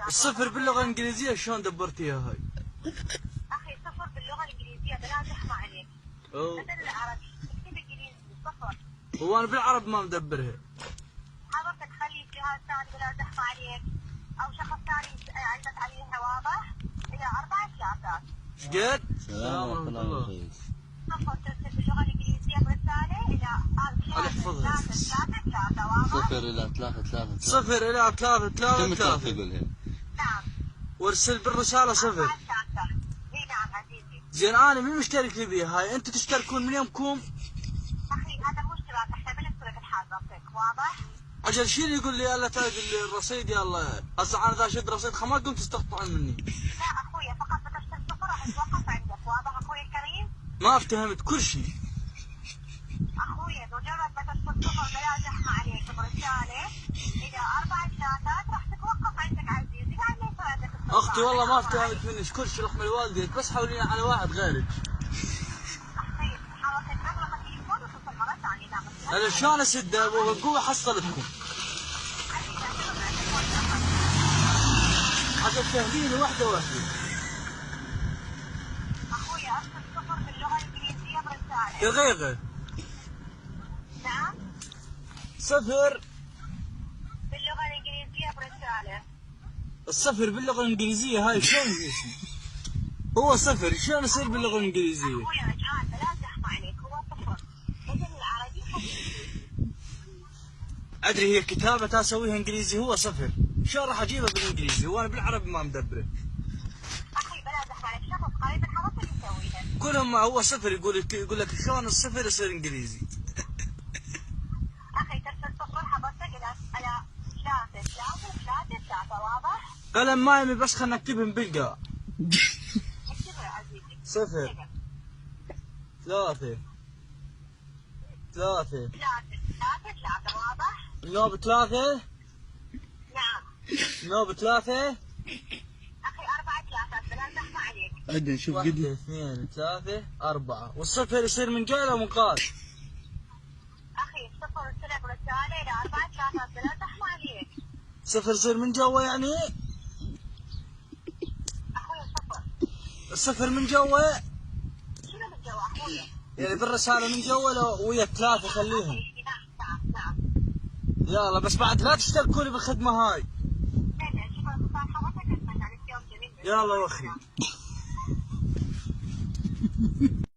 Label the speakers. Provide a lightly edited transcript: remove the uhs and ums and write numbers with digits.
Speaker 1: الصفر باللغة الإنجليزية شلون دبرتيها هاي؟
Speaker 2: أخي صفر باللغة الإنجليزية بلا زحمة عليك. مثل العربي اكتب إنجليزي صفر.
Speaker 1: هو أنا بالعرب ما مدبرها.
Speaker 2: حضرتك خلي جهاز ثاني بلا زحمة عليك أو شخص ثاني عندك عليها واضح إلى 4 كلاسات.
Speaker 1: ايش قد؟ السلام ورحمة الله.
Speaker 2: صفر ترسل باللغة الإنجليزية برسالة إلى 3 واضح؟
Speaker 3: 0 إلى 3
Speaker 1: 0 إلى 3
Speaker 3: كم تقولها؟
Speaker 2: نعم.
Speaker 1: وارسل بالرسالة 0.
Speaker 2: اي نعم عزيزي.
Speaker 1: زين أنا مين مشترك لي بيها هاي؟ أنتوا تشتركون من يومكم؟
Speaker 2: أخي هذا مو اشتراك، احنا بنشترك حضرتك واضح؟
Speaker 1: أجل شيل يقول لي يلا تاج الرصيد يلا هسه أنا إذا أشد رصيد ما قمت تستقطعون مني.
Speaker 2: لا أخويا فقط بتشتري صفر راح يتوقف عندك واضح أخوي الكريم؟
Speaker 1: ما افتهمت كل شيء.
Speaker 2: أخويا مجرد ما تشتري صفر بلا زحمة عليك برسالة إلى 4 كلاسات راح تتوقف عندك عزيزي بعد ما يصير عندك الصفر.
Speaker 1: أختي والله ما افتهمت منك كل شيء رحمة لوالديك بس حولينا على واحد غيرك.
Speaker 2: أخي حاولت تنظم التليفون وتصل مرة ثانية.
Speaker 1: أنا شلون أسده وقوة حصلتكم. عشان تهديني واحدة واحدة.
Speaker 2: أخويا أرسل صفر باللغة الإنجليزية برسالة.
Speaker 1: دقيقة.
Speaker 2: نعم.
Speaker 1: 0
Speaker 2: باللغة الإنجليزية برسالة.
Speaker 1: الصفر باللغة الإنجليزية هاي شلون يصير؟ هو 0 شلون يصير باللغة الإنجليزية؟
Speaker 2: أخويا رجعان بلا زحمة عليك هو صفر. مثل العربي
Speaker 1: أدري هي كتابة أسويها إنجليزي هو 0. شلون راح أجيبها بالإنجليزي وأنا بالعربي ما مدبره؟
Speaker 2: أخي بلا زحمة عليك شخص قريب الحرس اللي يسويها.
Speaker 1: كلهم ما هو 0 يقول لك شلون الصفر يصير إنجليزي؟
Speaker 2: أخي ترسل صفر حضرتك إلى 3 واضح؟
Speaker 1: قلم ما يمي بس خلنا نكتبهم بالقاع.
Speaker 2: اكتبها يا عزيزي.
Speaker 1: 0 3
Speaker 2: واضح؟
Speaker 1: نوب 3
Speaker 2: نعم.
Speaker 1: نوب 3
Speaker 2: أخي 4 كلاسات بلا زحمة عليك.
Speaker 3: عدنا شوف
Speaker 1: 1 2 3 4 والصفر يصير من جاي ومن قال.
Speaker 2: أخي صفر ارسلها برسالة إلى 4 كلاسات بلا زحمة عليك.
Speaker 1: 0 يصير من جوا يعني؟
Speaker 2: أخويا صفر.
Speaker 1: الصفر من جوا؟
Speaker 2: شنو من جوا أخويا؟
Speaker 1: يعني بالرسالة من جوا لو ويا 3 خليهم.
Speaker 2: نعم.
Speaker 1: يلا بس بعد لا تشتركوني بالخدمة هاي.
Speaker 2: شكرا لصالح حضرتك، أتمنى عليك يوم جميل.
Speaker 1: يلا وخي.